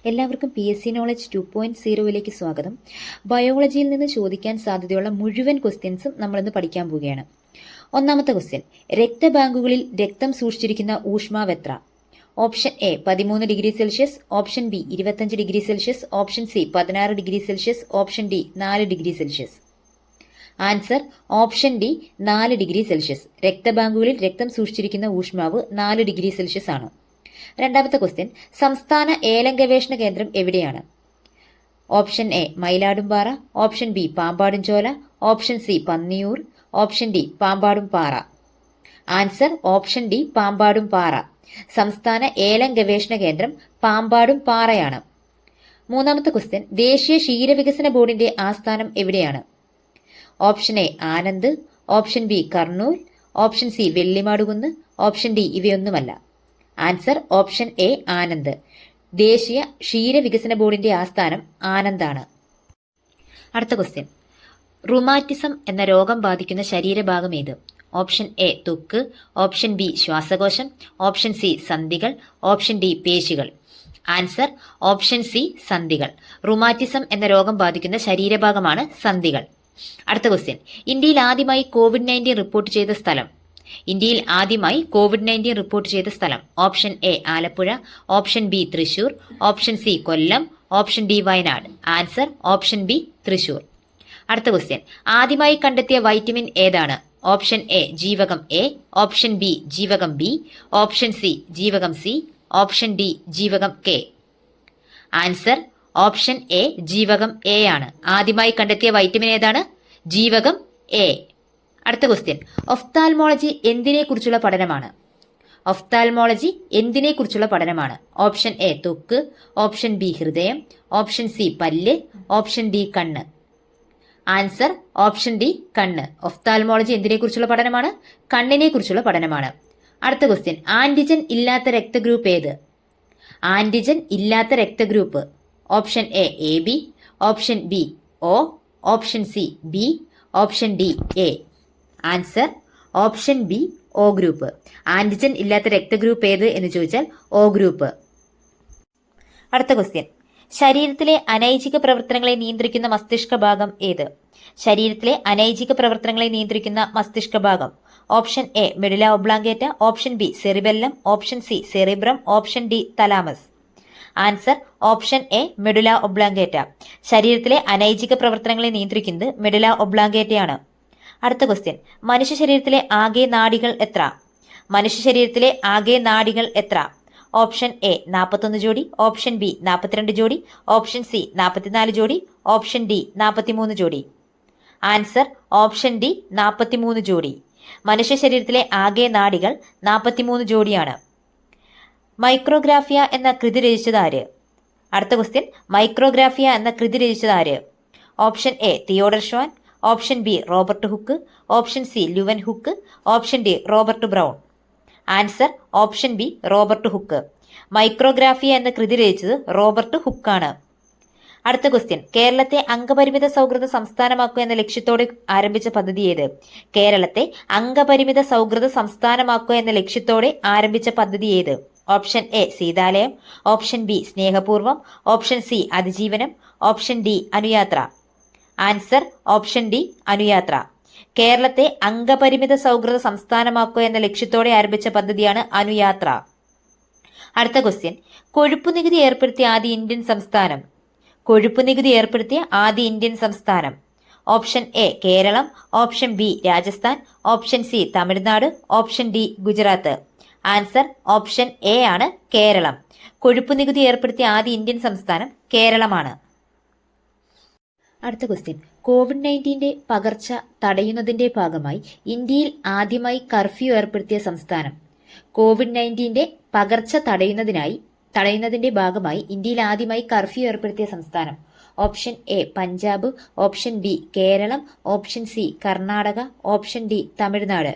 എല്ലാവർക്കും PSC knowledge 2.0 സ്വാഗതം. ബയോളജിയിൽ നിന്ന് ചോദിക്കാൻ സാധ്യതയുള്ള മുഴുവൻ ക്വസ്റ്റ്യൻസും നമ്മളിന്ന് പഠിക്കാൻ പോവുകയാണ്. ഒന്നാമത്തെ ക്വസ്റ്റ്യൻ, രക്തബാങ്കുകളിൽ രക്തം സൂക്ഷിച്ചിരിക്കുന്ന ഊഷ്മാവ് എത്ര? Option a 13 degree Celsius, option b 25 degree Celsius, option c 16 degree Celsius, option d 4 degree Celsius. Answer option d 4 degree Celsius. രക്തബാങ്കുകളിൽ രക്തം സൂക്ഷിച്ചിരിക്കുന്ന ഊഷ്മാവ് 4 ഡിഗ്രി സെൽഷ്യസ് ആണ്. രണ്ടാമത്തെ ക്വസ്റ്റ്യൻ, സംസ്ഥാന ഏലം ഗവേഷണ കേന്ദ്രം എവിടെയാണ്? Option A Mayiladumpara, option B Pambadum Shola, option C Panniyur, option D Pampadumpara. Answer option D Pampadumpara. സംസ്ഥാന ഏലം ഗവേഷണ കേന്ദ്രം പാമ്പാടുംപാറയാണ്. മൂന്നാമത്തെ ക്വസ്റ്റ്യൻ, ദേശീയ ക്ഷീരവികസന ബോർഡിന്റെ ആസ്ഥാനം എവിടെയാണ്? Option a Anand, option b Kurnool, option c Vellimadukunnu, option D ഇവയൊന്നുമല്ല. Answer option a Anand. ദേശീയ ക്ഷീരവികസന ബോർഡിന്റെ ആസ്ഥാനം ആനന്ദാണ്. അടുത്ത ക്വസ്റ്റ്യൻ, റുമാറ്റിസം എന്ന രോഗം ബാധിക്കുന്ന ശരീരഭാഗം ഏത്? ഓപ്ഷൻ എ ത്വക്ക്, ഓപ്ഷൻ ബി ശ്വാസകോശം, ഓപ്ഷൻ സി സന്ധികൾ, ഓപ്ഷൻ ഡി പേശികൾ. ആൻസർ ഓപ്ഷൻ സി സന്ധികൾ. റുമാറ്റിസം എന്ന രോഗം ബാധിക്കുന്ന ശരീരഭാഗമാണ് സന്ധികൾ. അടുത്ത ക്വസ്റ്റ്യൻ, ഇന്ത്യയിൽ ആദ്യമായി കോവിഡ്-19 റിപ്പോർട്ട് ചെയ്ത സ്ഥലം? ഇന്ത്യയിൽ ആദ്യമായി കോവിഡ്-19 റിപ്പോർട്ട് ചെയ്ത സ്ഥലം? Option A Alappuzha, option B Thrissur, option C Kollam, option D Wayanad. Answer option B Thrissur. അടുത്ത ക്വസ്റ്റ്യൻ, ആദ്യമായി കണ്ടെത്തിയ വൈറ്റമിൻ ഏതാണ്? ഓപ്ഷൻ എ ജീവകം എ, ഓപ്ഷൻ ബി ജീവകം ബി, ഓപ്ഷൻ സി ജീവകം സി, ഓപ്ഷൻ ഡി ജീവകം കെ. ആൻസർ ഓപ്ഷൻ എ ജീവകം എ ആണ്. ആദ്യമായി കണ്ടെത്തിയ വൈറ്റമിൻ ഏതാണ്? ജീവകം എ. അടുത്ത ക്വസ്റ്റ്യൻ, ഒഫ്താൽമോളജി എന്തിനെ കുറിച്ചുള്ള പഠനമാണ്? ഒഫ്താൽമോളജി എന്തിനെ കുറിച്ചുള്ള പഠനമാണ്? ഓപ്ഷൻ എ ത്വക്ക്, ഓപ്ഷൻ ബി ഹൃദയം, ഓപ്ഷൻ സി പല്ല്, ഓപ്ഷൻ ഡി കണ്ണ്. ആൻസർ ഓപ്ഷൻ ഡി കണ്ണ്. ഒഫ്താൽമോളജി എന്തിനെ കുറിച്ചുള്ള പഠനമാണ്? കണ്ണിനെ കുറിച്ചുള്ള പഠനമാണ്. അടുത്ത ക്വസ്റ്റ്യൻ, ആന്റിജൻ ഇല്ലാത്ത രക്തഗ്രൂപ്പ് ഏത്? ആന്റിജൻ ഇല്ലാത്ത രക്തഗ്രൂപ്പ്? Option a a b, option b O, option c b, option d a. Answer option b O group. Antigen ഇല്ലാത്ത രക്തഗ്രൂപ്പ് ഏത് എന്ന് ചോദിച്ചാൽ ഒ ഗ്രൂപ്പ്. അടുത്ത ക്വസ്റ്റ്യൻ, ശരീരത്തിലെ അനൈച്ഛിക പ്രവർത്തനങ്ങളെ നിയന്ത്രിക്കുന്ന മസ്തിഷ്ക ഭാഗം ഏത്? ശരീരത്തിലെ അനൈച്ഛിക പ്രവർത്തനങ്ങളെ നിയന്ത്രിക്കുന്ന മസ്തിഷ്ക ഭാഗം? Option A medulla oblongata, option B cerebellum, option C cerebrum, option D thalamus. Answer option A medulla oblongata. ശരീരത്തിലെ അനൈച്ഛിക പ്രവർത്തനങ്ങളെ നിയന്ത്രിക്കുന്നത് മെഡുല ഒബ്ലാങ്കേറ്റയാണ്. അടുത്ത ക്വസ്റ്റ്യൻ, മനുഷ്യ ശരീരത്തിലെ ആകെ നാഡികൾ എത്ര? മനുഷ്യ ശരീരത്തിലെ ആകെ നാഡികൾ എത്ര? ഓപ്ഷൻ എ 41 ജോഡി, ഓപ്ഷൻ ബി 42 ജോഡി, ഓപ്ഷൻ സി 44 ജോഡി, ഓപ്ഷൻ ഡി 43 ജോഡി. ആൻസർ ഓപ്ഷൻ ഡി 43 ജോഡി. മനുഷ്യ ശരീരത്തിലെ ആകെ നാഡികൾ 43 ജോഡിയാണ്. മൈക്രോഗ്രാഫിയ എന്ന കൃതി രചിച്ചത് ആര്? അടുത്ത ക്വസ്റ്റ്യൻ, മൈക്രോഗ്രാഫിയ എന്ന കൃതി രചിച്ചത് ആര്? Option a Theodor Schwann, option b Robert Hooke, option c Leeuwenhoek, option d Robert Brown. Answer option b Robert Hooke. Micrographia എന്ന കൃതി രചിച്ചത് റോബർട്ട് ഹുക്കാണ്. അടുത്ത ക്വസ്റ്റ്യൻ, കേരളത്തെ അംഗപരിമിത സൗഹൃദ സംസ്ഥാനമാക്കുക എന്ന ലക്ഷ്യത്തോടെ ആരംഭിച്ച പദ്ധതി ഏത്? കേരളത്തെ അംഗപരിമിത സൗഹൃദ സംസ്ഥാനമാക്കുക എന്ന ലക്ഷ്യത്തോടെ ആരംഭിച്ച പദ്ധതി ഏത്? Option a Sithalayam, option b Snehapoorvam, option c Athijeevanam, option d Anuyathra. Answer option d Anuyathra. കേരളത്തെ അംഗപരിമിത സൗഹൃദ സംസ്ഥാനമാക്കുക എന്ന ലക്ഷ്യത്തോടെ ആരംഭിച്ച പദ്ധതിയാണ് അനുയാത്ര. അടുത്ത ക്വസ്റ്റ്യൻ, കൊഴുപ്പു നികുതി ഏർപ്പെടുത്തിയ ആദ്യ ഇന്ത്യൻ സംസ്ഥാനം? കൊഴുപ്പു നികുതി ഏർപ്പെടുത്തിയ ആദ്യ ഇന്ത്യൻ സംസ്ഥാനം? Option A Keralam, option B Rajasthan, option C Tamil Nadu, option D Gujarat. Answer option A ആണ് കേരളം. കൊഴുപ്പു നികുതി ഏർപ്പെടുത്തിയ ആദ്യ ഇന്ത്യൻ സംസ്ഥാനം കേരളമാണ്. അടുത്ത ക്വസ്റ്റ്യൻ, കോവിഡ്-19 പകർച്ച തടയുന്നതിന്റെ ഭാഗമായി ഇന്ത്യയിൽ ആദ്യമായി കർഫ്യൂ ഏർപ്പെടുത്തിയ സംസ്ഥാനം? കോവിഡ്-19 പകർച്ച തടയുന്നതിന്റെ ഭാഗമായി ഇന്ത്യയിൽ ആദ്യമായി കർഫ്യൂ ഏർപ്പെടുത്തിയ സംസ്ഥാനം? Option A Punjab, option B Keralam, option C Karnataka, option D Tamil Nadu.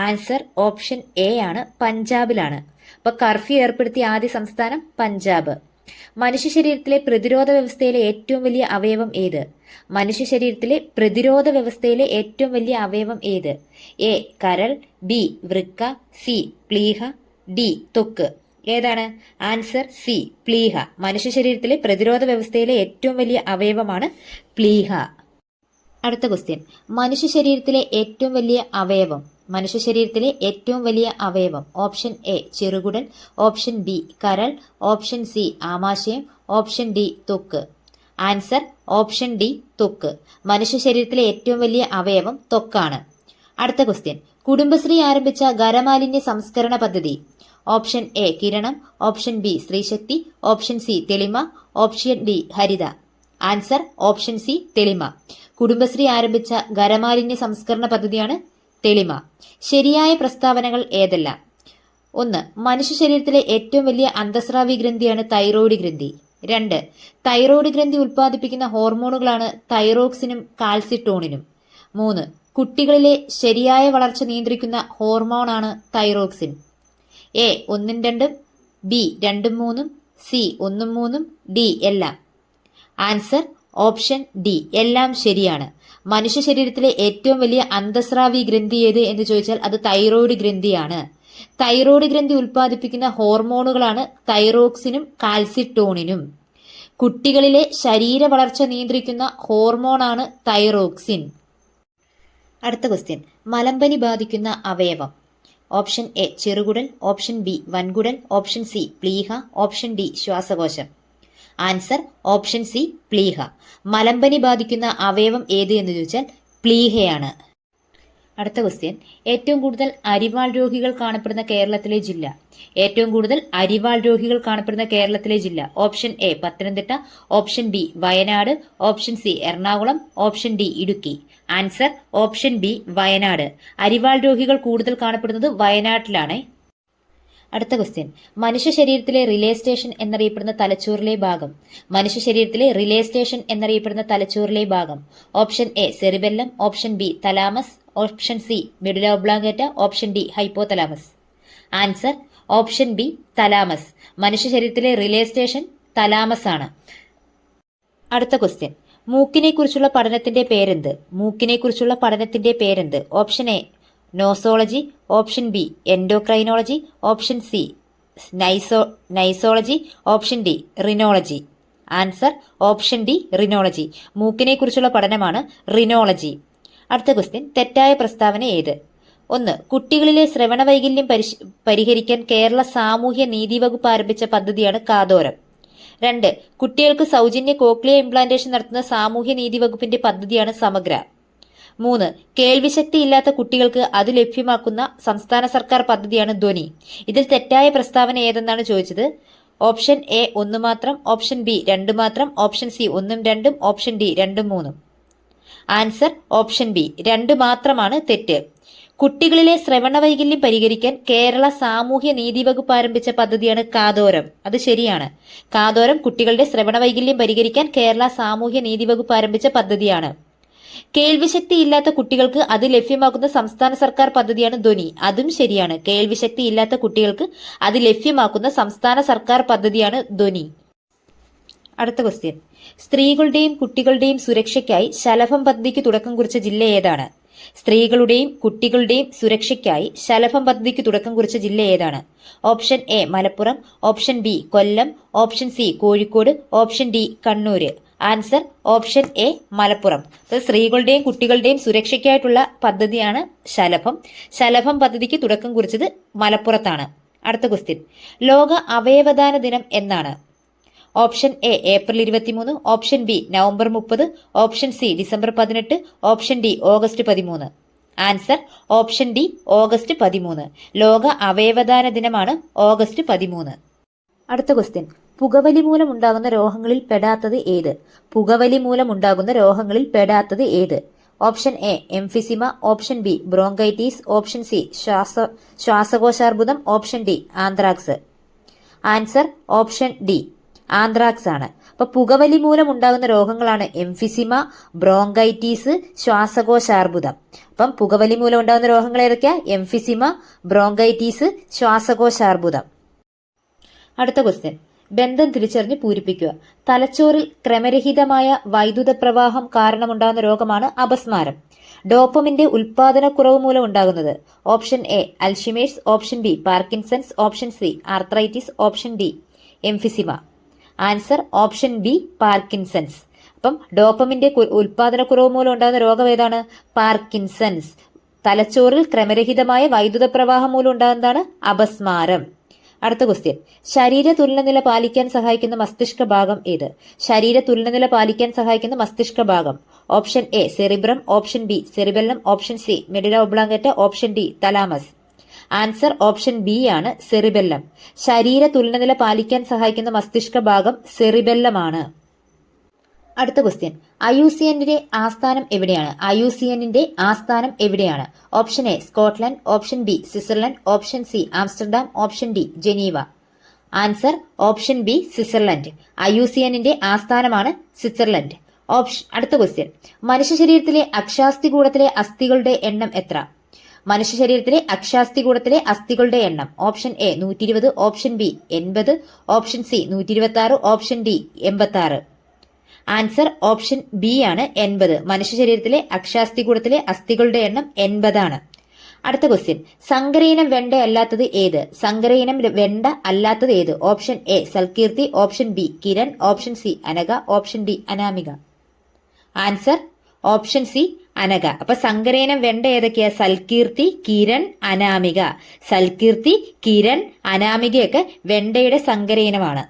Answer option A ആണ് പഞ്ചാബിലാണ്. അപ്പൊ കർഫ്യൂ ഏർപ്പെടുത്തിയ ആദ്യ സംസ്ഥാനം പഞ്ചാബ്. മനുഷ്യ ശരീരത്തിലെ പ്രതിരോധ വ്യവസ്ഥയിലെ ഏറ്റവും വലിയ അവയവം ഏത്? മനുഷ്യ ശരീരത്തിലെ പ്രതിരോധ വ്യവസ്ഥയിലെ ഏറ്റവും വലിയ അവയവം ഏത്? എ കരൾ, ബി വൃക്ക, സി പ്ലീഹ, ഡി ത്വക്ക്. ഏതാണ്? ആൻസർ സി, പ്ലീഹ. മനുഷ്യ ശരീരത്തിലെ പ്രതിരോധ വ്യവസ്ഥയിലെ ഏറ്റവും വലിയ അവയവമാണ് പ്ലീഹ. അടുത്ത ക്വസ്റ്റ്യൻ, മനുഷ്യ ശരീരത്തിലെ ഏറ്റവും വലിയ അവയവം. മനുഷ്യ ശരീരത്തിലെ ഏറ്റവും വലിയ അവയവം. ഓപ്ഷൻ എ ചെറുകുടൽ, ഓപ്ഷൻ ബി കരൾ, ഓപ്ഷൻ സി ആമാശയം, ഓപ്ഷൻ ഡി ത്വക്ക്. ആൻസർ ഓപ്ഷൻ ഡി ത്വക്ക്. മനുഷ്യ ശരീരത്തിലെ ഏറ്റവും വലിയ അവയവം ത്വക്കാണ്. അടുത്ത ക്വസ്റ്റ്യൻ, കുടുംബശ്രീ ആരംഭിച്ച ഖരമാലിന്യ സംസ്കരണ പദ്ധതി. Option a Kiranam, option b Sthreesakthi, option c Thelima, option d Haritha. Answer option c Thelima. Kudumbashree ആരംഭിച്ച ഖരമാലിന്യ സംസ്കരണ പദ്ധതിയാണ് തെളിമ. ശരിയായ പ്രസ്താവനകൾ ഏതെല്ലാം? 1. മനുഷ്യ ശരീരത്തിലെ ഏറ്റവും വലിയ അന്തസ്രാവി ഗ്രന്ഥിയാണ് തൈറോയ്ഡ് ഗ്രന്ഥി. 2. തൈറോയ്ഡ് ഗ്രന്ഥി ഉൽപ്പാദിപ്പിക്കുന്ന ഹോർമോണുകളാണ് തൈറോക്സിനും കാൽസിട്ടോണിനും. 3. കുട്ടികളിലെ ശരിയായ വളർച്ച നിയന്ത്രിക്കുന്ന ഹോർമോണാണ് thyroxine. A 1 2, B 2 3, c 1 3, d എല്ലാം. ആൻസർ ഓപ്ഷൻ ഡി എല്ലാം ശരിയാണ്. മനുഷ്യ ശരീരത്തിലെ ഏറ്റവും വലിയ അന്തസ്രാവി ഗ്രന്ഥി ഏത് എന്ന് ചോദിച്ചാൽ അത് തൈറോയ്ഡ് ഗ്രന്ഥിയാണ്. തൈറോയ്ഡ് ഗ്രന്ഥി ഉൽപ്പാദിപ്പിക്കുന്ന ഹോർമോണുകളാണ് തൈറോക്സിനും കാൽസിട്ടോണിനും. കുട്ടികളിലെ ശരീര വളർച്ച നിയന്ത്രിക്കുന്ന ഹോർമോണാണ് തൈറോക്സിൻ. അടുത്ത ക്വസ്റ്റ്യൻ, മലമ്പനി ബാധിക്കുന്ന അവയവം. ഓപ്ഷൻ എ ചെറുകുടൽ, ഓപ്ഷൻ ബി വൻകുടൽ, ഓപ്ഷൻ സി പ്ലീഹ, ഓപ്ഷൻ ഡി ശ്വാസകോശം. ആൻസർ ഓപ്ഷൻ സി പ്ലീഹ. മലമ്പനി ബാധിക്കുന്ന അവയവം ഏത് എന്ന് ചോദിച്ചാൽ പ്ലീഹയാണ്. അടുത്ത ക്വസ്റ്റ്യൻ, ഏറ്റവും കൂടുതൽ അരിവാൾ രോഗികൾ കാണപ്പെടുന്ന കേരളത്തിലെ ജില്ല. ഏറ്റവും കൂടുതൽ അരിവാൾ രോഗികൾ കാണപ്പെടുന്ന കേരളത്തിലെ ജില്ല. Option A Pathanamthitta, option B Wayanad, option C Ernakulam, option D Idukki. Answer option B Wayanad. അരിവാൾ രോഗികൾ കൂടുതൽ കാണപ്പെടുന്നത് വയനാട്ടിലാണ്. അടുത്ത ക്വസ്റ്റ്യൻ, മനുഷ്യ ശരീരത്തിലെ റിലേ സ്റ്റേഷൻ എന്നറിയപ്പെടുന്ന തലച്ചോറിലെ ഭാഗം. മനുഷ്യ ശരീരത്തിലെ റിലേ സ്റ്റേഷൻ എന്നറിയപ്പെടുന്ന തലച്ചോറിലെ ഭാഗം. Option A cerebellum, option B thalamus, option C medulla oblongata, option D hypothalamus. Answer option B thalamus. മനുഷ്യ ശരീരത്തിലെ റിലേ സ്റ്റേഷൻ തലാമസ് ആണ്. അടുത്ത ക്വസ്റ്റ്യൻ, മൂക്കിനെ കുറിച്ചുള്ള പഠനത്തിന്റെ പേരെന്ത്? മൂക്കിനെ കുറിച്ചുള്ള പഠനത്തിന്റെ പേരെന്ത്? Option a nosology, option b endocrinology, option c nasology, option d rhinology. Answer option d rhinology. മൂക്കിനെ കുറിച്ചുള്ള പഠനമാണ് റിനോളജി. അടുത്ത ക്വസ്റ്റ്യൻ, തെറ്റായ പ്രസ്താവന ഏത്? 1. കുട്ടികളിലെ ശ്രവണ വൈകല്യം പരിഹരിക്കാൻ കേരള സാമൂഹ്യ നീതി വകുപ്പ് ആരംഭിച്ച പദ്ധതിയാണ് കാതോരം. 2. കുട്ടികൾക്ക് സൗജന്യ കോക്ലിയ ഇംപ്ലാന്റേഷൻ നടത്തുന്ന സാമൂഹ്യ നീതി വകുപ്പിന്റെ പദ്ധതിയാണ് സമഗ്ര. 3. കേൾവിശക്തി ഇല്ലാത്ത കുട്ടികൾക്ക് അത് ലഭ്യമാക്കുന്ന സംസ്ഥാന സർക്കാർ പദ്ധതിയാണ് ധ്വനി. ഇതിൽ തെറ്റായ പ്രസ്താവന ഏതെന്നാണ് ചോദിച്ചത്. ഓപ്ഷൻ എ 1 മാത്രം, ഓപ്ഷൻ ബി 2 മാത്രം, option C 1 2, option D 2 3. Answer option B 2 മാത്രമാണ് തെറ്റ്. കുട്ടികളിലെ ശ്രവണ വൈകല്യം പരിഹരിക്കാൻ കേരള സാമൂഹ്യ നീതി വകുപ്പ് ആരംഭിച്ച പദ്ധതിയാണ് കാതോരം. അത് ശരിയാണ്. കാതോരം കുട്ടികളുടെ ശ്രവണ വൈകല്യം പരിഹരിക്കാൻ കേരള സാമൂഹ്യ നീതി വകുപ്പ് ആരംഭിച്ച പദ്ധതിയാണ്. കേൾവിശക്തി ഇല്ലാത്ത കുട്ടികൾക്ക് അത് ലഭ്യമാക്കുന്ന സംസ്ഥാന സർക്കാർ പദ്ധതിയാണ് ധ്വനി. അതും ശരിയാണ്. കേൾവിശക്തി ഇല്ലാത്ത കുട്ടികൾക്ക് അത് ലഭ്യമാക്കുന്ന സംസ്ഥാന സർക്കാർ പദ്ധതിയാണ് ധ്വനി. അടുത്ത ക്വസ്റ്റ്യൻ, സ്ത്രീകളുടെയും കുട്ടികളുടെയും സുരക്ഷയ്ക്കായി ശലഭം പദ്ധതിക്ക് തുടക്കം കുറിച്ച ജില്ല ഏതാണ്? സ്ത്രീകളുടെയും കുട്ടികളുടെയും സുരക്ഷയ്ക്കായി ശലഭം പദ്ധതിക്ക് തുടക്കം കുറിച്ച ജില്ല ഏതാണ്? Option A Malappuram, option B Kollam, option C Kozhikode, option D Kannur. Answer option A Malappuram. സ്ത്രീകളുടെയും കുട്ടികളുടെയും സുരക്ഷയ്ക്കായിട്ടുള്ള പദ്ധതിയാണ് ശലഭം. ശലഭം പദ്ധതിക്ക് തുടക്കം കുറിച്ചത് മലപ്പുറത്താണ്. അടുത്ത ക്വസ്റ്റ്യൻ, ലോക അവയവദാന ദിനം എന്നാണ്? Option A April 23, option B November 30, option C December 18, option D August 13. Answer option D August 13. ലോക അവയവദാന ദിനമാണ് ഓഗസ്റ്റ് 13. അടുത്ത ക്വസ്റ്റ്യൻ, പുകവലി മൂലം ഉണ്ടാകുന്ന രോഗങ്ങളിൽ പെടാത്തത് ഏത്? പുകവലി മൂലം ഉണ്ടാകുന്ന രോഗങ്ങളിൽ പെടാത്തത് ഏത്? Option a emphysema, option b bronchitis, option c ശ്വാസകോശാർബുദം, option d anthrax. Answer option d anthrax ആണ്. അപ്പൊ പുകവലി മൂലം ഉണ്ടാകുന്ന രോഗങ്ങളാണ് എംഫിസിമ, ബ്രോങ്കൈറ്റീസ്, ശ്വാസകോശാർബുദം. അപ്പം പുകവലി മൂലം ഉണ്ടാകുന്ന രോഗങ്ങൾ ഏതൊക്കെയാ? എംഫിസിമ, ബ്രോങ്കൈറ്റീസ്, ശ്വാസകോശാർബുദം. അടുത്ത ക്വസ്റ്റ്യൻ, ബന്ധം തിരിച്ചറിഞ്ഞ് പൂരിപ്പിക്കുക. തലച്ചോറിൽ ക്രമരഹിതമായ വൈദ്യുത പ്രവാഹം കാരണമുണ്ടാകുന്ന രോഗമാണ് അപസ്മാരം. ഡോപ്പമിന്റെ ഉൽപാദനക്കുറവ് മൂലം ഉണ്ടാകുന്നത്. Option A Alzheimer's, option B Parkinson's, option C arthritis, option D emphysema. Answer option B Parkinson's. അപ്പം ഡോപ്പമിന്റെ ഉൽപാദനക്കുറവ് മൂലം ഉണ്ടാകുന്ന രോഗം ഏതാണ്? പാർക്കിൻസൺസ്. തലച്ചോറിൽ ക്രമരഹിതമായ വൈദ്യുത പ്രവാഹം മൂലം ഉണ്ടാകുന്നതാണ് അപസ്മാരം. അടുത്ത ക്വസ്റ്റ്യൻ, ശരീര തുലനനില പാലിക്കാൻ സഹായിക്കുന്ന മസ്തിഷ്ക ഭാഗം ഏത്? ശരീര തുലനനില പാലിക്കാൻ സഹായിക്കുന്ന മസ്തിഷ്ക ഭാഗം. Option A cerebrum, option B cerebellum, option C medulla oblongata, option D thalamus. Answer option B ആണ് സെറിബെല്ലം. ശരീര തുലനനില പാലിക്കാൻ സഹായിക്കുന്ന മസ്തിഷ്ക ഭാഗം സെറിബെല്ലമാണ്. അടുത്ത ക്വസ്റ്റ്യൻ, IUCNന്റെ ആസ്ഥാനം എവിടെയാണ്? IUCNന്റെ ആസ്ഥാനം എവിടെയാണ്? Option a Scotland, option b Switzerland, option c Amsterdam, option d Geneva. Answer option b Switzerland. IUCNന്റെ ആസ്ഥാനമാണ് സ്വിറ്റ്സർലൻഡ്. അടുത്ത ക്വസ്റ്റ്യൻ, മനുഷ്യ ശരീരത്തിലെ അക്ഷാസ്തികൂടത്തിലെ അസ്ഥികളുടെ എണ്ണം എത്ര? മനുഷ്യ ശരീരത്തിലെ അക്ഷാസ്തികൂടത്തിലെ അസ്ഥികളുടെ എണ്ണം. Option A 120, option B 80, option C 126, option D 86. Answer option B ആണ് 80. മനുഷ്യ ശരീരത്തിലെ അക്ഷാസ്തികൂടത്തിലെ അസ്ഥികളുടെ എണ്ണം 80 ആണ്. അടുത്ത ക്വസ്റ്റ്യൻ, സങ്കരയിനം വെണ്ട അല്ലാത്തത് ഏത്? സങ്കരയിനം വെണ്ട അല്ലാത്തത് ഏത്? Option a Salkeerthi, option b Kiran, option c Anagha, option d Anamika. Answer option c Anagha. അപ്പൊ സങ്കരയിനം വെണ്ട ഏതൊക്കെയാ? സൽകീർത്തി, കിരൺ, അനാമിക. സൽകീർത്തി, കിരൺ, അനാമികയൊക്കെ വെണ്ടയുടെ സങ്കരയിനമാണ്.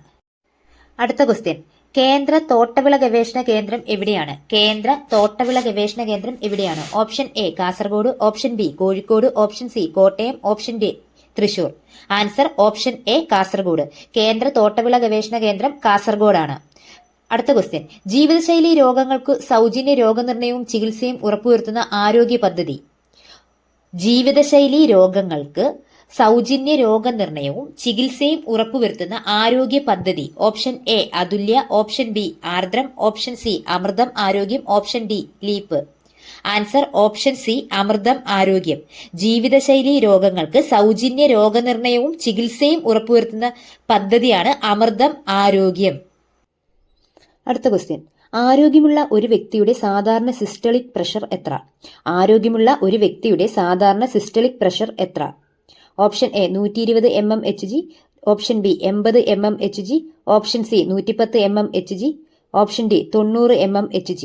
അടുത്ത ക്വസ്റ്റ്യൻ, കേന്ദ്ര തോട്ടവിള ഗവേഷണ കേന്ദ്രം എവിടെയാണ്? കേന്ദ്ര തോട്ടവിള ഗവേഷണ കേന്ദ്രം എവിടെയാണ്? Option A Kasaragod, option B Kozhikode, option C Kottayam, option D Thrissur. Answer option A Kasaragod. കേന്ദ്ര തോട്ടവിള ഗവേഷണ കേന്ദ്രം കാസർഗോഡാണ്. അടുത്ത ക്വസ്റ്റ്യൻ, ജീവിതശൈലി രോഗങ്ങൾക്ക് സൗജന്യ രോഗനിർണയവും ചികിത്സയും ഉറപ്പുവരുത്തുന്ന ആരോഗ്യ പദ്ധതി. ജീവിതശൈലി രോഗങ്ങൾക്ക് സൗജന്യ രോഗനിർണയവും ചികിത്സയും ഉറപ്പുവരുത്തുന്ന ആരോഗ്യ പദ്ധതി. Option A Athulya, option B Aardram, option C Amrutham Arogyam, option D leap. Answer option C Amrutham Arogyam. ജീവിതശൈലി രോഗങ്ങൾക്ക് സൗജന്യ രോഗനിർണയവും ചികിത്സയും ഉറപ്പുവരുത്തുന്ന പദ്ധതിയാണ് അമൃതം ആരോഗ്യം. അടുത്ത ക്വസ്റ്റ്യൻ, ആരോഗ്യമുള്ള ഒരു വ്യക്തിയുടെ സാധാരണ സിസ്റ്റളിക് പ്രഷർ എത്ര? ആരോഗ്യമുള്ള ഒരു വ്യക്തിയുടെ സാധാരണ സിസ്റ്റളിക് പ്രഷർ എത്ര? Option A 120 mmHg, option B 80 mmHg, option C 110 mmHg, option D 90 mmHg.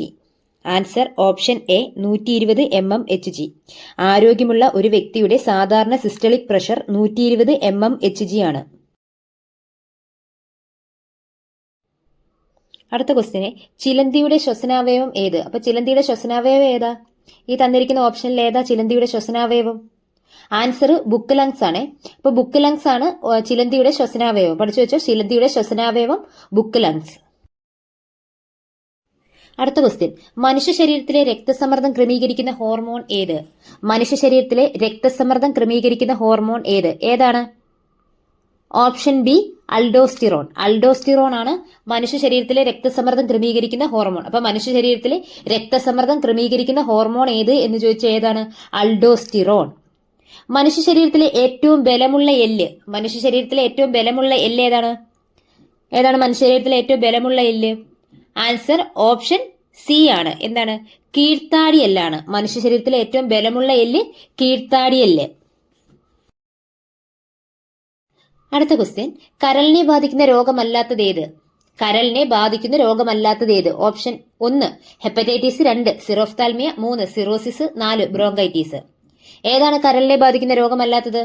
Answer option A 120 mmHg. ആരോഗ്യമുള്ള ഒരു വ്യക്തിയുടെ സാധാരണ സിസ്റ്റളിക് പ്രഷർ 120 mmHg ആണ്. അടുത്ത ക്വസ്റ്റ്യന്, ചിലന്തിയുടെ ശ്വസനാവയവം ഏത്? അപ്പൊ ചിലന്തിയുടെ ശ്വസനാവയവം ഏതാ? ഈ തന്നിരിക്കുന്ന ഓപ്ഷനിൽ ഏതാ ചിലന്തിയുടെ ശ്വസനാവയവം? ആൻസർ ബുക്ക് ലങ്സ് ആണ്. അപ്പൊ ബുക്ക് ലങ്സ് ആണ് ചിലന്തിയുടെ ശ്വസനാവയവം. പഠിച്ചു വെച്ചോ, ചിലന്തിയുടെ ശ്വസനാവയവം ബുക്ക് ലങ്സ്. അടുത്ത ക്വസ്റ്റ്യൻ, മനുഷ്യ ശരീരത്തിലെ രക്തസമ്മർദ്ദം ക്രമീകരിക്കുന്ന ഹോർമോൺ ഏത്? മനുഷ്യ ശരീരത്തിലെ രക്തസമ്മർദ്ദം ക്രമീകരിക്കുന്ന ഹോർമോൺ ഏത്? ഏതാണ്? Option B aldosterone. അൽഡോസ്റ്റിറോൺ ആണ് മനുഷ്യ ശരീരത്തിലെ രക്തസമ്മർദ്ദം ക്രമീകരിക്കുന്ന ഹോർമോൺ. അപ്പൊ മനുഷ്യ ശരീരത്തിലെ രക്തസമ്മർദ്ദം ക്രമീകരിക്കുന്ന ഹോർമോൺ ഏത് എന്ന് ചോദിച്ചാൽ ഏതാണ്? അൽഡോസ്റ്റിറോൺ. മനുഷ്യ ശരീരത്തിലെ ഏറ്റവും ബലമുള്ള എല്ല്. മനുഷ്യ ശരീരത്തിലെ ഏറ്റവും ബലമുള്ള എല്ല് ഏതാണ്? ഏതാണ് മനുഷ്യ ശരീരത്തിലെ ഏറ്റവും ബലമുള്ള എല്ല്? ആൻസർ ഓപ്ഷൻ സി ആണ്. എന്താണ്? കീഴ്ത്താടി എല്ലാണ്. മനുഷ്യ ശരീരത്തിലെ ഏറ്റവും ബലമുള്ള എല്ല് കീഴ്ത്താടി എല്ല്. അടുത്ത ക്വസ്റ്റ്യൻ, കരളിനെ ബാധിക്കുന്ന രോഗമല്ലാത്തത് ഏത്? കരളിനെ ബാധിക്കുന്ന രോഗമല്ലാത്തത് ഏത്? Option 1 hepatitis, 2 xerophthalmia, 3 cirrhosis, 4 bronchitis. ഏതാണ് കരളിനെ ബാധിക്കുന്ന രോഗമല്ലാത്തത്?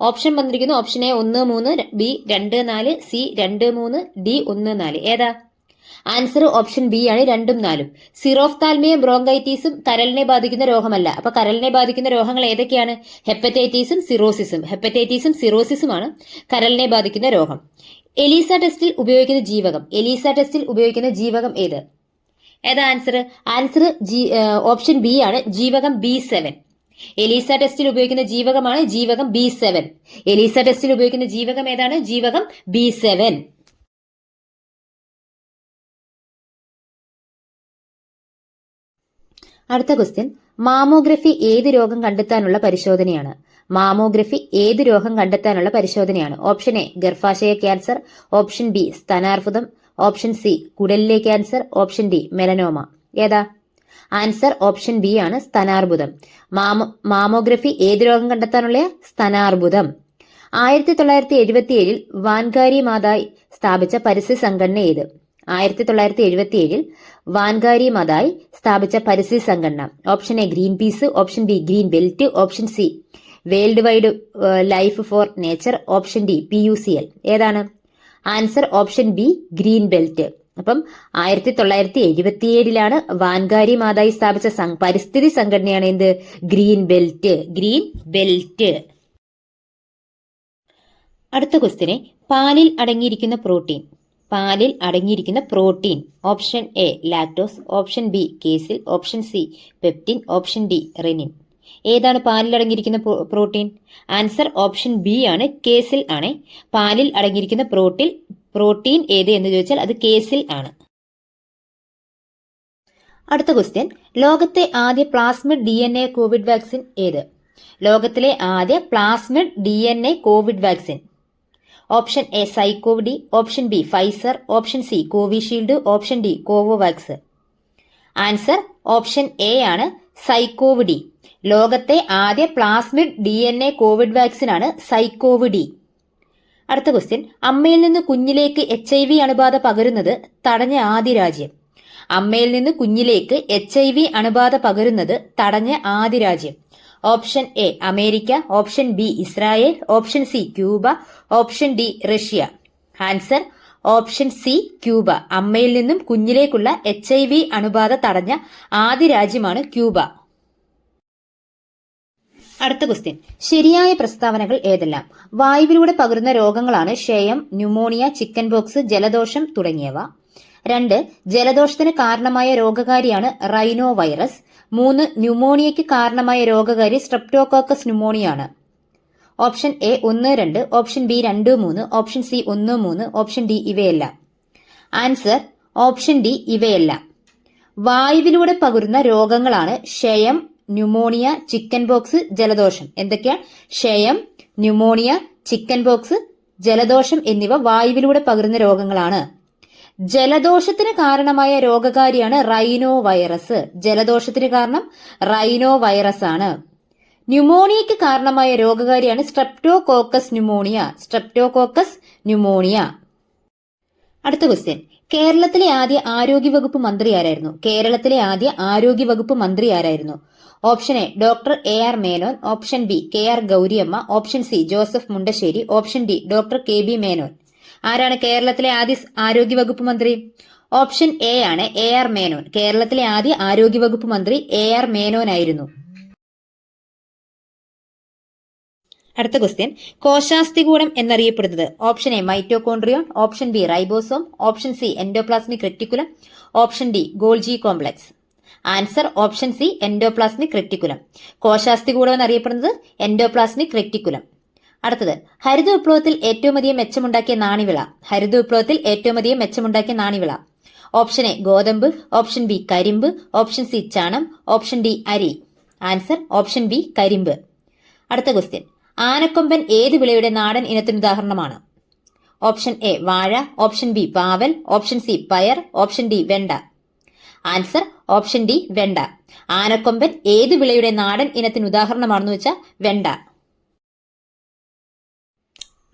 ഓപ്ഷൻ വന്നിരിക്കുന്നു. Option A 1, 3, B 2, 4, C 2, 3, D 1, 4. ഏതാ? ആൻസർ ഓപ്ഷൻ ബി ആണ് 2ഉം 4ഉം. സിറോഫ്താൽമിയും ബ്രോങ്കൈറ്റീസും കരളിനെ ബാധിക്കുന്ന രോഗമല്ല. അപ്പൊ കരളിനെ ബാധിക്കുന്ന രോഗങ്ങൾ ഏതൊക്കെയാണ്? ഹെപ്പറ്റൈറ്റിസും സിറോസിസും. ഹെപ്പറ്റൈറ്റിസും സിറോസിസുമാണ് കരളിനെ ബാധിക്കുന്ന രോഗം. എലീസ ടെസ്റ്റിൽ ഉപയോഗിക്കുന്ന ജീവകം. എലീസ ടെസ്റ്റിൽ ഉപയോഗിക്കുന്ന ജീവകം ഏത്? ഏതാ ആൻസർ? ആൻസർ ഓപ്ഷൻ ബി ആണ് ജീവകം B7. എലീസ ടെസ്റ്റിൽ ഉപയോഗിക്കുന്ന ജീവകമാണ് ജീവകം B7. എലീസ ടെസ്റ്റിൽ ഉപയോഗിക്കുന്ന ജീവകം ഏതാണ്? ജീവകം B7. അടുത്ത ക്വസ്റ്റ്യൻ, മാമോഗ്രഫി ഏത് രോഗം കണ്ടെത്താനുള്ള പരിശോധനയാണ്? മാമോഗ്രഫി ഏത് രോഗം കണ്ടെത്താനുള്ള പരിശോധനയാണ്? ഓപ്ഷൻ എ ഗർഭാശയ ക്യാൻസർ, ഓപ്ഷൻ ബി സ്തനാർബുദം, ഓപ്ഷൻ സി കുടലിലെ ക്യാൻസർ, ഓപ്ഷൻ ഡി മെലനോമ. ഏതാ ആൻസർ? ഓപ്ഷൻ ബി ആണ് സ്തനാർബുദം. മാമോഗ്രഫി ഏത് രോഗം കണ്ടെത്താനുള്ള? സ്തനാർബുദം. 1977 വാൻകാരി മാതായ് സ്ഥാപിച്ച പരിസ്ഥിതി സംഘടന ഏത്? 1977 വാൻകാരി മാതായ് സ്ഥാപിച്ച പരിസ്ഥിതി സംഘടന. Option A Greenpeace, option B green belt, option C world wide life for nature, option D PUCL. ഏതാണ് answer? Option B green belt. അപ്പം 1977 വാൻകാരി മാതായി സ്ഥാപിച്ച പരിസ്ഥിതി സംഘടനയാണ് എന്ത്? Green belt. Green belt. അടുത്ത ക്വസ്റ്റിനെ പാലിൽ അടങ്ങിയിരിക്കുന്ന പ്രോട്ടീൻ. പാലിൽ അടങ്ങിയിരിക്കുന്ന protein. Option A lactose, option B casein, option C pepsin, option D rennin. ഏതാണ് പാലിൽ അടങ്ങിയിരിക്കുന്ന പ്രോട്ടീൻ? ആൻസർ ഓപ്ഷൻ ബി ആണ്, കേസിൽ ആണ്. പാലിൽ അടങ്ങിയിരിക്കുന്ന പ്രോട്ടീൻ ഏത് എന്ന് ചോദിച്ചാൽ അത് കേസിൽ ആണ്. അടുത്ത ക്വസ്റ്റ്യൻ, ലോകത്തെ ആദ്യ പ്ലാസ്മിഡ് DNA കോവിഡ് വാക്സിൻ ഏത്? ലോകത്തിലെ ആദ്യ plasmid DNA Covid vaccine. Option A ZyCoV D, option B Pfizer, option C Covishield, option D Covovax. Answer option A ആണ്, സൈക്കോവ് ഡി. ലോകത്തെ ആദ്യ പ്ലാസ്മിഡ് DNA കോവിഡ് വാക്സിൻ ആണ് സൈക്കോവ് ഡി. അടുത്ത ക്വസ്റ്റ്യൻ, അമ്മയിൽ നിന്ന് കുഞ്ഞിലേക്ക് HIV അണുബാധ പകരുന്നത് തടഞ്ഞ ആദ്യ രാജ്യം. അമ്മയിൽ നിന്ന് കുഞ്ഞിലേക്ക് HIV അണുബാധ പകരുന്നത് തടഞ്ഞ ആദ്യ രാജ്യം. Option A America, option B Israel, option C Cuba, option D Russia. Answer option C Cuba. അമ്മയിൽ നിന്നും കുഞ്ഞിലേക്കുള്ള HIV അണുബാധ തടഞ്ഞ ആദ്യ രാജ്യമാണ് ക്യൂബ. അടുത്ത ക്വസ്റ്റ്യൻ, ശരിയായ പ്രസ്താവനകൾ ഏതെല്ലാം? വായുവിലൂടെ പകരുന്ന രോഗങ്ങളാണ് ക്ഷയം, ന്യൂമോണിയ, ചിക്കൻ ബോക്സ്, ജലദോഷം തുടങ്ങിയവ. 2 ജലദോഷത്തിന് കാരണമായ രോഗകാരിയാണ് റൈനോ വൈറസ്. 3 ന്യൂമോണിയയ്ക്ക് കാരണമായ രോഗകാരി സ്ട്രെപ്റ്റോകോക്കസ് ന്യൂമോണിയാണ്. Option A 1, 2, option B 2, 3, option C 1, 3, option D ഇവയല്ല. ആൻസർ ഓപ്ഷൻ ഡി ഇവയല്ല. വായുവിലൂടെ പകരുന്ന രോഗങ്ങളാണ് ക്ഷയം, ന്യൂമോണിയ, ചിക്കൻ ബോക്സ്, ജലദോഷം. എന്തൊക്കെയാണ്? ക്ഷയം, ന്യൂമോണിയ, ചിക്കൻ ബോക്സ്, ജലദോഷം എന്നിവ വായുവിലൂടെ പകരുന്ന രോഗങ്ങളാണ്. ജലദോഷത്തിന് കാരണമായ രോഗകാരിയാണ് റൈനോ വൈറസ്. ജലദോഷത്തിന് കാരണം റൈനോ വൈറസ് ആണ്. ന്യൂമോണിയയ്ക്ക് കാരണമായ രോഗകാരിയാണ് സ്ട്രെപ്റ്റോകോക്കസ് ന്യൂമോണിയ. Streptococcus pneumonia. അടുത്ത ക്വസ്റ്റ്യൻ, കേരളത്തിലെ ആദ്യ ആരോഗ്യവകുപ്പ് മന്ത്രി ആരായിരുന്നു? കേരളത്തിലെ ആദ്യ ആരോഗ്യവകുപ്പ് മന്ത്രി ആരായിരുന്നു? Option A doctor AR Menon, option B KR Gowriamma, option C Joseph Mundassery, option D doctor KB Menon. ആരാണ് കേരളത്തിലെ ആദ്യ ആരോഗ്യവകുപ്പ് മന്ത്രി? ഓപ്ഷൻ എ ആണ്, AR മേനോൻ. കേരളത്തിലെ ആദ്യ ആരോഗ്യവകുപ്പ് മന്ത്രി AR മേനോൻ ആയിരുന്നു. അടുത്ത ക്വസ്റ്റ്യൻ, കോശാസ്ഥികൂടം എന്നറിയപ്പെടുന്നത്? Option A mitochondrion, option B ribosome, option C endoplasmic reticulum, option D Golgi complex. Answer option C endoplasmic reticulum. കോശാസ്ഥികൂടം എന്നറിയപ്പെടുന്നത് എൻഡോപ്ലാസ്മിക് റെറ്റിക്കുലം. അടുത്തത്, ഹരിത വിപ്ലവത്തിൽ ഏറ്റവും അധികം മെച്ചമുണ്ടാക്കിയ നാണ്യവിള. ഹരിത വിപ്ലവത്തിൽ ഏറ്റവും അധികം മെച്ചമുണ്ടാക്കിയ നാണ്യവിള. ഓപ്ഷൻ എ ഗോതമ്പ്, ഓപ്ഷൻ ബി കരിമ്പ്, ഓപ്ഷൻ സി ചണം, ഓപ്ഷൻ ഡി അരി. ആൻസർ ഓപ്ഷൻ ബി കരിമ്പ്. അടുത്ത ക്വസ്റ്റ്യൻ, ആനക്കൊമ്പൻ ഏത് വിളയുടെ നാടൻ ഇനത്തിന് ഉദാഹരണമാണ്? ഓപ്ഷൻ എ വാഴ, ഓപ്ഷൻ ബി പാവൽ, ഓപ്ഷൻ സി പയർ, ഓപ്ഷൻ ഡി വെണ്ട. ആൻസർ ഓപ്ഷൻ ഡി വെണ്ട. ആനക്കൊമ്പൻ ഏത് വിളയുടെ നാടൻ ഇനത്തിന് ഉദാഹരണമാണെന്ന് വെച്ചാൽ വെണ്ട.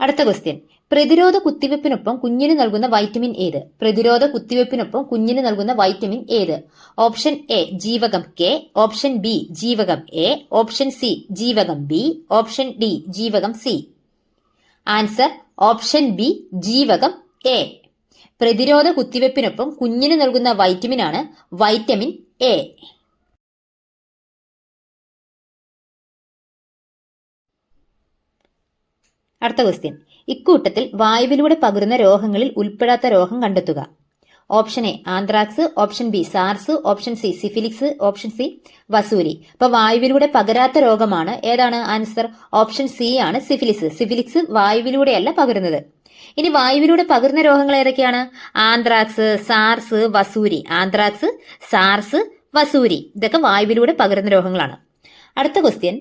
അടുത്ത ക്വസ്റ്റ്യൻ, പ്രതിരോധ കുത്തിവെപ്പിനൊപ്പം കുഞ്ഞിന് നൽകുന്ന വൈറ്റമിൻ ഏത്? പ്രതിരോധ കുത്തിവെപ്പിനൊപ്പം കുഞ്ഞിന് നൽകുന്ന വൈറ്റമിൻ ഏത്? ഓപ്ഷൻ എ ജീവകം K, ഓപ്ഷൻ ബി ജീവകം A, ഓപ്ഷൻ സി ജീവകം B, ഓപ്ഷൻ ഡി ജീവകം C. ആൻസർ ഓപ്ഷൻ ബി ജീവകം A. പ്രതിരോധ കുത്തിവെപ്പിനൊപ്പം കുഞ്ഞിന് നൽകുന്ന വൈറ്റമിൻ ആണ് വൈറ്റമിൻ A. അടുത്ത ക്വസ്റ്റ്യൻ, ഇക്കൂട്ടത്തിൽ വായുവിലൂടെ പകരുന്ന രോഗങ്ങളിൽ ഉൾപ്പെടാത്ത രോഗം കണ്ടെത്തുക. Option A anthrax, option B SARS, option C syphilis, option C വസൂരി. അപ്പൊ വായുവിലൂടെ പകരാത്ത രോഗമാണ് ഏതാണ്? ആൻസർ ഓപ്ഷൻ സി ആണ്, സിഫിലിക്സ്. സിഫിലിക്സ് വായുവിലൂടെയല്ല പകരുന്നത്. ഇനി വായുവിലൂടെ പകരുന്ന രോഗങ്ങൾ ഏതൊക്കെയാണ്? ആന്ത്രാക്സ്, സാർസ്, വസൂരി. ആന്ത്രാക്സ്, സാർസ്, വസൂരി ഇതൊക്കെ വായുവിലൂടെ പകരുന്ന രോഗങ്ങളാണ്. അടുത്ത ക്വസ്റ്റ്യൻ,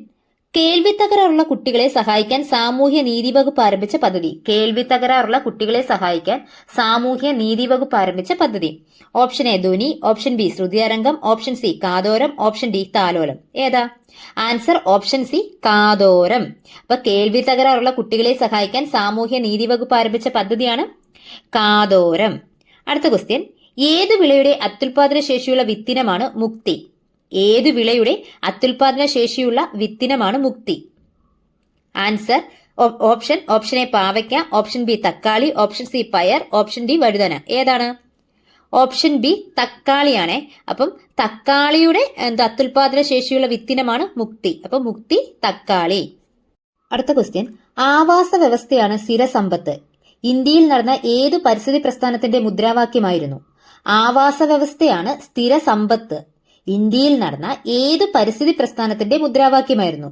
കേൾവി തകരാറുള്ള കുട്ടികളെ സഹായിക്കാൻ സാമൂഹ്യ നീതി വകുപ്പ് ആരംഭിച്ച പദ്ധതി. കേൾവി തകരാറുള്ള കുട്ടികളെ സഹായിക്കാൻ സാമൂഹ്യ നീതി വകുപ്പ് ആരംഭിച്ച പദ്ധതി. Option A Dhwani, option B Shruthitharangam, option C Kathoram, option D Thalolam. ഏതാ ആൻസർ? ഓപ്ഷൻ സി കാതോരം. അപ്പൊ കേൾവി തകരാറുള്ള കുട്ടികളെ സഹായിക്കാൻ സാമൂഹ്യ നീതി വകുപ്പ് ആരംഭിച്ച പദ്ധതിയാണ് കാതോരം. അടുത്ത ക്വസ്റ്റ്യൻ, ഏതു വിളയുടെ അത്യുൽപാദന ശേഷിയുള്ള വിത്തിനമാണ് മുക്തി? ഏതു വിളയുടെ അത്യുൽപാദന ശേഷിയുള്ള വിത്തിനമാണ് മുക്തി? ആൻസർ ഓപ്ഷൻ എ പാവയ്ക്ക, ഓപ്ഷൻ ബി തക്കാളി, ഓപ്ഷൻ സി പയർ, ഓപ്ഷൻ ഡി വഴുതന. ഏതാണ്? ഓപ്ഷൻ ബി തക്കാളിയാണേ. അപ്പം തക്കാളിയുടെ അത്യുൽപാദന ശേഷിയുള്ള വിത്തിനമാണ് മുക്തി. അപ്പൊ മുക്തി തക്കാളി. അടുത്ത ക്വസ്റ്റ്യൻ, ആവാസ വ്യവസ്ഥയാണ് സ്ഥിരസമ്പത്ത് ഇന്ത്യയിൽ നടന്ന ഏതു പരിസ്ഥിതി പ്രസ്ഥാനത്തിന്റെ മുദ്രാവാക്യമായിരുന്നു? ആവാസ വ്യവസ്ഥയാണ് സ്ഥിരസമ്പത്ത് ഇന്ത്യയിൽ നടന്ന ഏതു പരിസ്ഥിതി പ്രസ്ഥാനത്തിന്റെ മുദ്രാവാക്യമായിരുന്നു?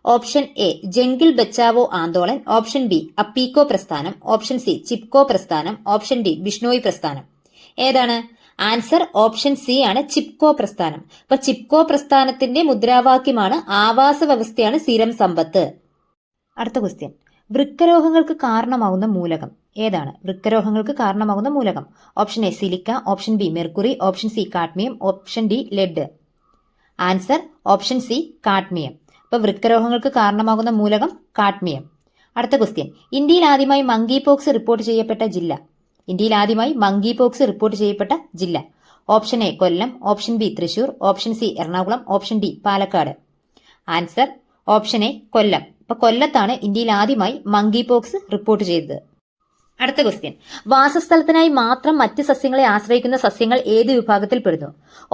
Option A Jungle Bachao Andolan, option B Appiko പ്രസ്ഥാനം, ഓപ്ഷൻ സി ചിപ്കോ പ്രസ്ഥാനം, ഓപ്ഷൻ ഡി ബിഷ്ണോയി പ്രസ്ഥാനം. ഏതാണ്? ആൻസർ ഓപ്ഷൻ സി ആണ്, ചിപ്കോ പ്രസ്ഥാനം. അപ്പൊ ചിപ്കോ പ്രസ്ഥാനത്തിന്റെ മുദ്രാവാക്യമാണ് ആവാസ വ്യവസ്ഥയാണ് സ്ഥിരം സമ്പത്ത്. അടുത്ത ക്വസ്റ്റ്യൻ, വൃക്കരോഗങ്ങൾക്ക് കാരണമാകുന്ന മൂലകം ഏതാണ്? വൃക്കരോഗങ്ങൾക്ക് കാരണമാകുന്ന മൂലകം. Option A silica, option B mercury, option C cadmium, option D lead. Answer option C cadmium. അപ്പൊ വൃക്കരോഗങ്ങൾക്ക് കാരണമാകുന്ന മൂലകം കാഡ്മിയം. അടുത്ത ക്വസ്റ്റ്യൻ, ഇന്ത്യയിൽ ആദ്യമായി മങ്കി പോക്സ് റിപ്പോർട്ട് ചെയ്യപ്പെട്ട ജില്ല? ഇന്ത്യയിൽ ആദ്യമായി മങ്കി പോക്സ് റിപ്പോർട്ട് ചെയ്യപ്പെട്ട ജില്ല. Option A Kollam, option B Thrissur, option C Ernakulam, option D Palakkad. Answer option A Kollam. അപ്പൊ കൊല്ലത്താണ് ഇന്ത്യയിൽ ആദ്യമായി മങ്കി പോക്സ് റിപ്പോർട്ട് ചെയ്തത്. അടുത്ത ക്വസ്റ്റ്യൻ, വാസസ്ഥലത്തിനായി മാത്രം മറ്റ് സസ്യങ്ങളെ ആശ്രയിക്കുന്ന സസ്യങ്ങൾ ഏത് വിഭാഗത്തിൽ പെടുന്നു?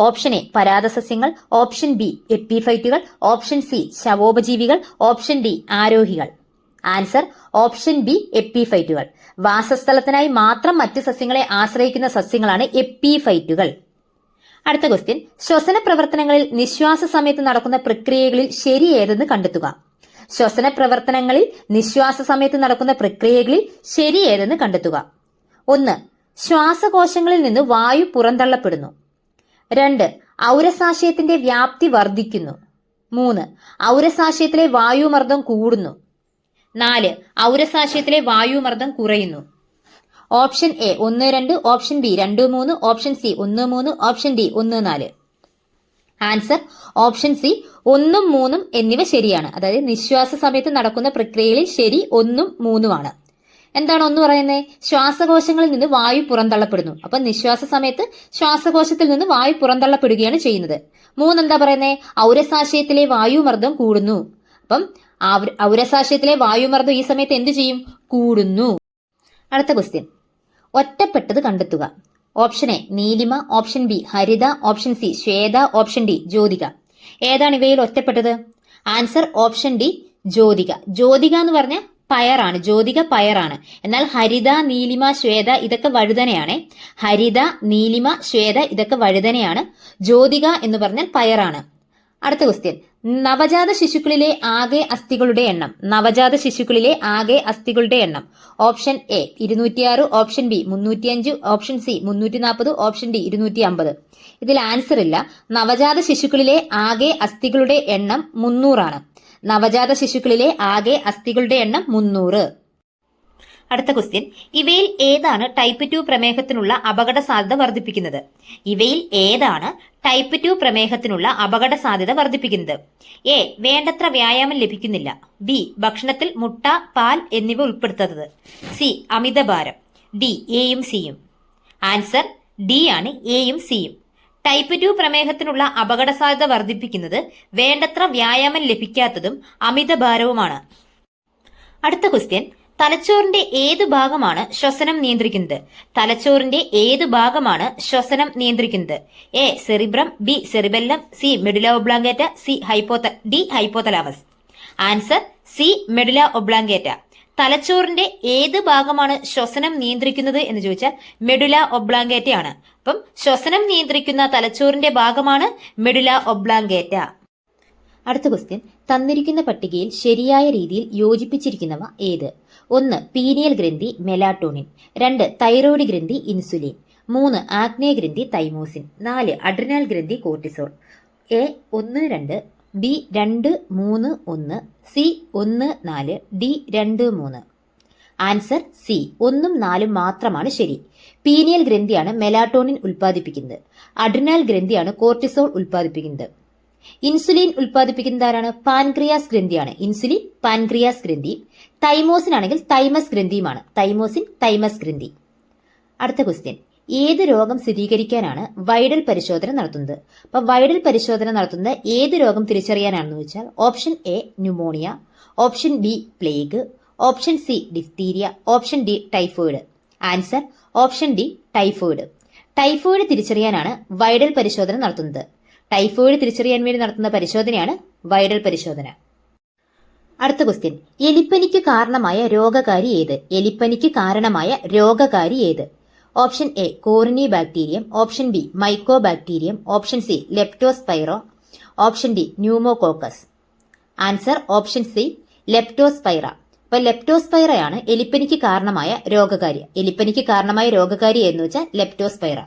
ഓപ്ഷൻ എ പരാത സസ്യങ്ങൾ, ഓപ്ഷൻ ബി എപ്പിഫൈറ്റുകൾ, ഓപ്ഷൻ സി ശവോപജീവികൾ, ഓപ്ഷൻ ഡി ആരോഹികൾ. ആൻസർ ഓപ്ഷൻ ബി എപ്പിഫൈറ്റുകൾ. വാസസ്ഥലത്തിനായി മാത്രം മറ്റ് സസ്യങ്ങളെ ആശ്രയിക്കുന്ന സസ്യങ്ങളാണ് എപ്പിഫൈറ്റുകൾ. അടുത്ത ക്വസ്റ്റ്യൻ, ശ്വസന പ്രവർത്തനങ്ങളിൽ നിശ്വാസ സമയത്ത് നടക്കുന്ന പ്രക്രിയകളിൽ ശരി ഏതെന്ന് കണ്ടെത്തുക. ശ്വസന പ്രവർത്തനങ്ങളിൽ നിശ്വാസ സമയത്ത് നടക്കുന്ന പ്രക്രിയകളിൽ ശരി ഏതെന്ന് കണ്ടെത്തുക. 1. ശ്വാസകോശങ്ങളിൽ നിന്ന് വായു പുറന്തള്ളപ്പെടുന്നു. 2. ഔരസാശയത്തിന്റെ വ്യാപ്തി വർദ്ധിക്കുന്നു. 3. ഔരസാശയത്തിലെ വായുമർദ്ദം കൂടുന്നു. 4. ഔരസാശയത്തിലെ വായുമർദ്ദം കുറയുന്നു. Option A 1, 2, option B 2, 3, option C 1, 3, option D 1, 4. Answer option C 1, 3 എന്നിവ ശരിയാണ്. അതായത് നിശ്വാസ സമയത്ത് നടക്കുന്ന പ്രക്രിയയിൽ ശരി 1, 3 എന്താണ് 1 പറയുന്നത്? ശ്വാസകോശങ്ങളിൽ നിന്ന് വായു പുറന്തള്ളപ്പെടുന്നു. അപ്പൊ നിശ്വാസ സമയത്ത് ശ്വാസകോശത്തിൽ നിന്ന് വായു പുറന്തള്ളപ്പെടുകയാണ് ചെയ്യുന്നത്. 3 എന്താ പറയുന്നത്? ഔരസാശയത്തിലെ വായുമർദ്ദം കൂടുന്നു. അപ്പം ഔരസാശയത്തിലെ വായുമർദ്ദം ഈ സമയത്ത് എന്ത് ചെയ്യും? കൂടുന്നു. അടുത്ത ക്വസ്റ്റ്യൻ, ഒറ്റപ്പെട്ടത് കണ്ടെത്തുക. Option A Neelima, option B Haritha, option C Shwetha, option D Jyothika. ഏതാണ് ഇവയിൽ ഒറ്റപ്പെട്ടത്? Answer option D Jyothika. Jyothika എന്ന് പറഞ്ഞ പയറാണ്, ജ്യോതിക പയറാണ്. എന്നാൽ ഹരിത, നീലിമ, ശ്വേത ഇതൊക്കെ വഴുതനയാണ്. ഹരിത, നീലിമ, ശ്വേത ഇതൊക്കെ വഴുതനയാണ്. ജ്യോതിക എന്ന് പറഞ്ഞാൽ പയറാണ്. അടുത്ത ക്വസ്റ്റ്യൻ, നവജാത ശിശുക്കളിലെ ആകെ അസ്ഥികളുടെ എണ്ണം. നവജാത ശിശുക്കളിലെ ആകെ അസ്ഥികളുടെ എണ്ണം. Option A 206, option B 305, option C 340, option D 250. ഇതിൽ ആൻസർ ഇല്ല. നവജാത ശിശുക്കളിലെ ആകെ അസ്ഥികളുടെ എണ്ണം 300. നവജാത ശിശുക്കളിലെ ആകെ അസ്ഥികളുടെ എണ്ണം 300. അടുത്ത ക്വസ്റ്റ്യൻ, ഇവയിൽ ഏതാണ് ടൈപ്പ് 2 പ്രമേഹത്തിനുള്ള അപകട സാധ്യത വർദ്ധിപ്പിക്കുന്നത്? ഇവയിൽ ഏതാണ് ടൈപ്പ് 2 പ്രമേഹത്തിനുള്ള അപകട സാധ്യത വർദ്ധിപ്പിക്കുന്നത്? എ വേണ്ടത്ര വ്യായാമം ലഭിക്കുന്നില്ല, ബി ഭക്ഷണത്തിൽ മുട്ട, പാൽ എന്നിവ ഉൾപ്പെടുത്താത്തത്, സി അമിതഭാരം, ഡി എയും സിയും. ആൻസർ ഡി ആണ്, എയും സിയും. ടൈപ്പ് 2 പ്രമേഹത്തിനുള്ള അപകട സാധ്യത വർദ്ധിപ്പിക്കുന്നത് വേണ്ടത്ര വ്യായാമം ലഭിക്കാത്തതും അമിതഭാരവുമാണ്. അടുത്ത ക്വസ്റ്റ്യൻ, തലച്ചോറിന്റെ ഏത് ഭാഗമാണ് ശ്വസനം നിയന്ത്രിക്കുന്നത്? തലച്ചോറിന്റെ ഏത് ഭാഗമാണ് ശ്വസനം നിയന്ത്രിക്കുന്നത്? A cerebrum, B cerebellum, C medulla oblongata, D hypothalamus. Answer C medulla oblongata. തലച്ചോറിന്റെ ഏത് ഭാഗമാണ് ശ്വസനം നിയന്ത്രിക്കുന്നത് എന്ന് ചോദിച്ചാൽ മെഡുല ഒബ്ലാങ്കേറ്റയാണ്. അപ്പം ശ്വസനം നിയന്ത്രിക്കുന്ന തലച്ചോറിന്റെ ഭാഗമാണ് മെഡുല ഒബ്ലാങ്കേറ്റ. അടുത്ത ക്വസ്റ്റ്യൻ, തന്നിരിക്കുന്ന പട്ടികയിൽ ശരിയായ രീതിയിൽ യോജിപ്പിച്ചിരിക്കുന്നവ ഏത്? 1 പീനിയൽ ഗ്രന്ഥി മെലാട്ടോണിൻ, 2 തൈറോയ്ഡ് ഗ്രന്ഥി ഇൻസുലിൻ, 3 ആഗ്നേയ ഗ്രന്ഥി തൈമോസിൻ, 4 അഡ്രിനൽ ഗ്രന്ഥി cortisol. A 1, 2, B 2, 3, 1, C 1, 4, D 2, 3. Answer C 1ഉം 4ഉം മാത്രമാണ് ശരി. പീനിയൽ ഗ്രന്ഥിയാണ് മെലാറ്റോണിൻ ഉൽപ്പാദിപ്പിക്കുന്നത്. അഡ്രിനാൽ ഗ്രന്ഥിയാണ് കോർട്ടിസോൾ ഉൽപ്പാദിപ്പിക്കുന്നത്. ഇൻസുലിൻ ഉൽപ്പാദിപ്പിക്കുന്നത് ആരാണ്? പാൻക്രിയാസ് ഗ്രന്ഥിയാണ്. ഇൻസുലിൻ പാൻക്രിയാസ് ഗ്രന്ഥി. തൈമോസിൻ ആണെങ്കിൽ തൈമസ് ഗ്രന്ഥിയുമാണ്. തൈമോസിൻ തൈമസ് ഗ്രന്ഥി. അടുത്ത ക്വസ്റ്റ്യൻ, ഏത് രോഗം സ്ഥിരീകരിക്കാനാണ് വൈഡൽ പരിശോധന നടത്തുന്നത്? അപ്പൊ വൈഡൽ പരിശോധന നടത്തുന്നത് ഏത് രോഗം തിരിച്ചറിയാനാണെന്ന് വെച്ചാൽ option A pneumonia, option B plague, option C diphtheria, option D typhoid. Answer option D typhoid. Typhoid തിരിച്ചറിയാനാണ് വൈഡൽ പരിശോധന നടത്തുന്നത്. ടൈഫോയിഡ് തിരിച്ചറിയാൻ വേണ്ടി നടത്തുന്ന പരിശോധനയാണ് വൈഡൽ പരിശോധന. അടുത്ത ക്വസ്റ്റ്യൻ, എലിപ്പനിക്ക് കാരണമായ രോഗകാരി ഏത്? എലിപ്പനിക്ക് കാരണമായ രോഗകാരി ഏത്? Option A corynebacterium, option B mycobacterium, option C leptospira, option D pneumococcus. Answer option C leptospira. അപ്പൊ ലെപ്റ്റോസ്പൈറയാണ് എലിപ്പനിക്ക് കാരണമായ രോഗകാരി. എലിപ്പനിക്ക് കാരണമായ രോഗകാരി എന്ന് വെച്ചാൽ ലെപ്റ്റോസ്പൈറ.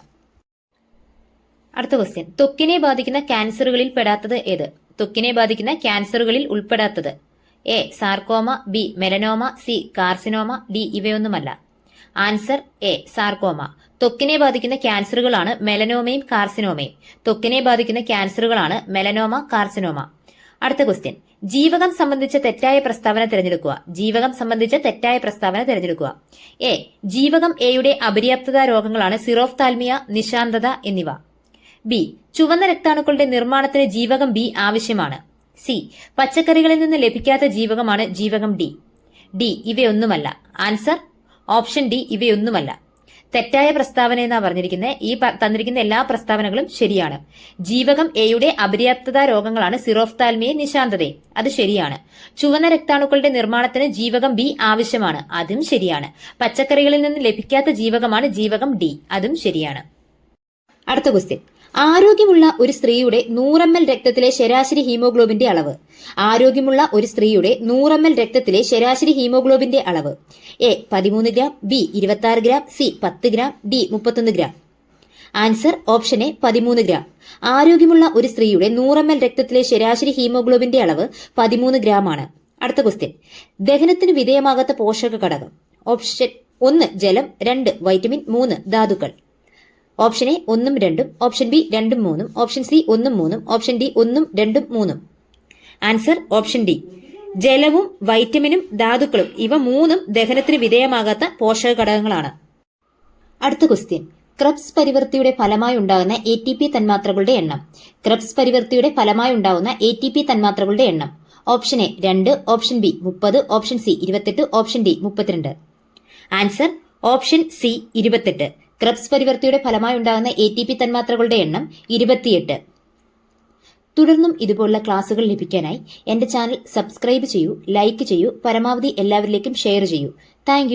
അടുത്ത ക്വസ്റ്റ്യൻ, ത്വക്കിനെ ബാധിക്കുന്ന ക്യാൻസറുകളിൽ പെടാത്തത് ഏത്? ത്വക്കിനെ ബാധിക്കുന്ന ക്യാൻസറുകളിൽ ഉൾപ്പെടാത്തത് A sarcoma, B melanoma, C carcinoma, D ഇവയൊന്നുമല്ല. Answer A sarcoma. ത്വക്കിനെ ബാധിക്കുന്ന ക്യാൻസറുകളാണ് മെലനോമയും കാർസിനോമയും. ത്വക്കിനെ ബാധിക്കുന്ന ക്യാൻസറുകളാണ് മെലനോമ, കാർസിനോമ. അടുത്ത ക്വസ്റ്റ്യൻ, ജീവകം സംബന്ധിച്ച തെറ്റായ പ്രസ്താവന തിരഞ്ഞെടുക്കുക. ജീവകം സംബന്ധിച്ച തെറ്റായ പ്രസ്താവന തിരഞ്ഞെടുക്കുക. എ ജീവകം എയുടെ അപര്യാപ്തത രോഗങ്ങളാണ് സിറോഫ്താൽമിയ, നിശാന്തത എന്നിവ. ബി ചുവന്ന രക്താണുക്കളുടെ നിർമ്മാണത്തിന് ജീവകം ബി ആവശ്യമാണ്. സി പച്ചക്കറികളിൽ നിന്ന് ലഭിക്കാത്ത ജീവകമാണ് ജീവകം ഡി. ഡി ഇവയൊന്നുമല്ല. ആൻസർ ഓപ്ഷൻ ഡി ഇവയൊന്നുമല്ല. തെറ്റായ പ്രസ്താവന എന്നാ പറഞ്ഞിരിക്കുന്നത്. ഈ തന്നിരിക്കുന്ന എല്ലാ പ്രസ്താവനകളും ശരിയാണ്. ജീവകം എയുടെ അപര്യാപ്തത രോഗങ്ങളാണ് സിറോഫ്താൽമിയ, നിശാന്തതയും. അത് ശരിയാണ്. ചുവന്ന രക്താണുക്കളുടെ നിർമ്മാണത്തിന് ജീവകം ബി ആവശ്യമാണ്. അതും ശരിയാണ്. പച്ചക്കറികളിൽ നിന്ന് ലഭിക്കാത്ത ജീവകമാണ് ജീവകം ഡി. അതും ശരിയാണ്. അടുത്ത ക്വസ്റ്റ്യൻ, ആരോഗ്യമുള്ള ഒരു സ്ത്രീയുടെ 100 ml രക്തത്തിലെ ശരാശരി ഹീമോഗ്ലോബിന്റെ അളവ്. ആരോഗ്യമുള്ള ഒരു സ്ത്രീയുടെ 100 ml രക്തത്തിലെ ശരാശരി ഹീമോഗ്ലോബിന്റെ അളവ് A 13 gram, B 26 gram, C 10 gram, D 31 gram. Answer option a 13 gram. ആരോഗ്യമുള്ള ഒരു സ്ത്രീയുടെ 100 ml രക്തത്തിലെ ശരാശരി ഹീമോഗ്ലോബിന്റെ അളവ് 13 ഗ്രാം ആണ്. അടുത്ത ക്വസ്റ്റ്യൻ, ദഹനത്തിന് വിധേയമാകാത്ത പോഷക ഘടകം. ഓപ്ഷൻ 1 ജലം, 2 വൈറ്റമിൻ, 3 ധാതുക്കൾ. ഓപ്ഷൻ എ 1ഉം 2ഉം, ഓപ്ഷൻ ബി 2ഉം 3ഉം, ഓപ്ഷൻ സി 1ഉം 3ഉം, ഓപ്ഷൻ ഡി 1ഉം 2ഉം 3ഉം. ആൻസർ ഓപ്ഷൻ ഡി ജലവും വൈറ്റമിനും ധാതുക്കളും ഇവ 3ഉം ദഹനത്തിന് വിധേയമാകാത്ത പോഷക ഘടകങ്ങളാണ്. അടുത്ത ക്വസ്റ്റ്യൻ, ക്രബ്സ് പരിവൃത്തിയുടെ ഫലമായി ഉണ്ടാകുന്ന ATP തന്മാത്രകളുടെ എണ്ണം. ക്രബ്സ് പരിവൃത്തിയുടെ ഫലമായി ഉണ്ടാകുന്ന ATP തന്മാത്രകളുടെ എണ്ണം. Option A 2, option B 30, option C 28, option D 32. Answer option C 28. Krebs പരിവൃത്തിയുടെ ഫലമായി ഉണ്ടാകുന്ന ATP തന്മാത്രകളുടെ എണ്ണം 28. തുടർന്നും ഇതുപോലുള്ള ക്ലാസുകൾ ലഭിക്കാനായി എന്റെ ചാനൽ സബ്സ്ക്രൈബ് ചെയ്യൂ, ലൈക്ക് ചെയ്യൂ, പരമാവധി എല്ലാവരിലേക്കും ഷെയർ ചെയ്യൂ. താങ്ക്